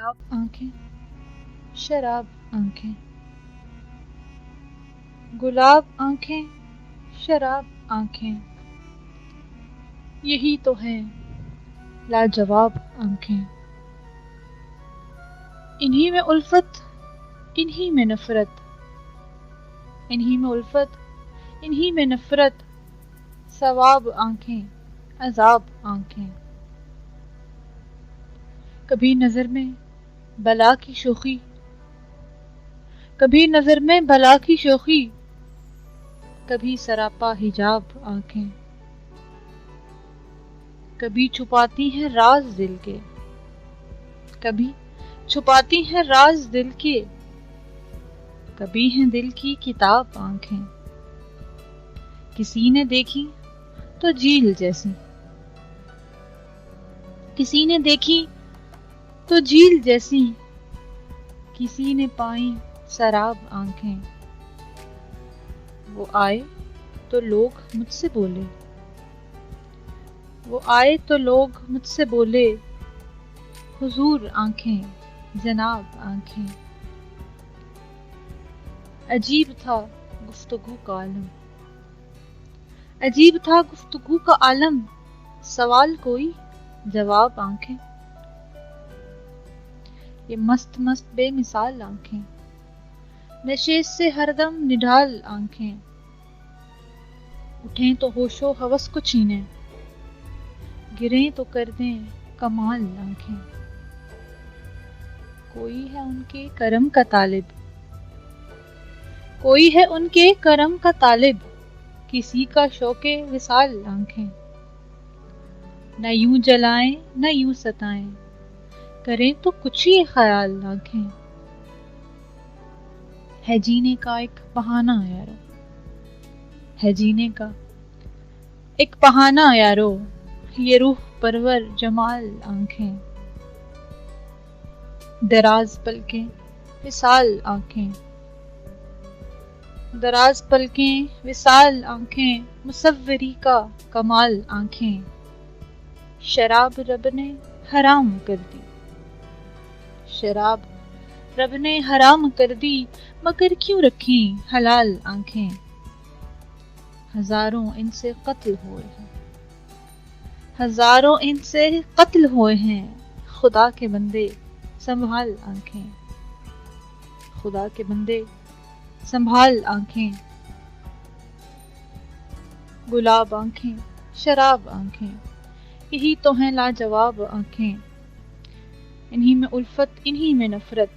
गुलाब आंखें, शराब आंखें, गुलाब आंखें, शराब आंखें, यही तो है लाजवाब आंखें। इन्हीं में उल्फत, इन्हीं में नफरत, इन्हीं में उल्फत, इन्हीं में नफरत, सवाब आंखें, अजाब आंखें। कभी नजर में बला की शोखी, कभी नजर में बला की शोखी, कभी सरापा हिजाब आंखें। कभी छुपाती हैं राज दिल के, कभी छुपाती हैं राज दिल के, कभी हैं दिल की किताब आंखें। किसी ने देखी तो झील जैसी, किसी ने देखी तो झील जैसी, किसी ने पाई शराब आंखें। वो आए तो लोग मुझसे बोले, वो आए तो लोग मुझसे बोले, हुजूर आंखें, जनाब आंखें। अजीब था गुफ्तगू का आलम, अजीब था गुफ्तगू का आलम, सवाल कोई जवाब आंखें। ये मस्त मस्त बेमिसाल आंखें, नशे से हरदम निढाल आंखें। उठें तो होशो हवस को छीने, गिरें तो कर दें कमाल आंखें। कोई है उनके करम का तालिब, कोई है उनके करम का तालिब, किसी का शौके विसाल आंखें। न यूं जलाएं न यूं सताएं, करें तो कुछ ही ख्याल आंखें। है जीने का एक बहाना यारो, है जीने का एक बहाना यारो, ये रूह परवर जमाल आंखें। दराज पलकें विसाल आंखें, दराज पलकें विसाल आंखें, मुसव्वरी का कमाल आंखें। शराब रब ने हराम कर दी, शराब रब ने हराम कर दी, मगर क्यों रखी हलाल आंखें। हजारों इनसे कत्ल हुए हैं, हजारों इनसे कत्ल हुए हैं, खुदा के बंदे संभाल आंखें, खुदा के बंदे संभाल आंखें। गुलाब आंखें, शराब आंखें, यही तो हैं लाजवाब आंखें। इन्हीं में उल्फत, इन्हीं में नफरत,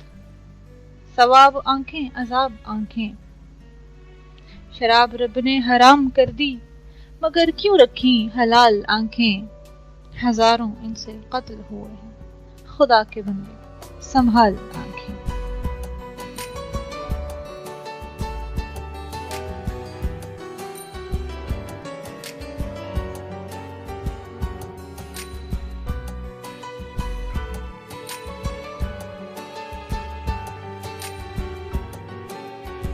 सवाब आंखें, अजाब आंखें। शराब रब ने हराम कर दी, मगर क्यों रखी हलाल आंखें। हजारों इनसे कत्ल हुए हैं, खुदा के बंदे संभाल आंखें।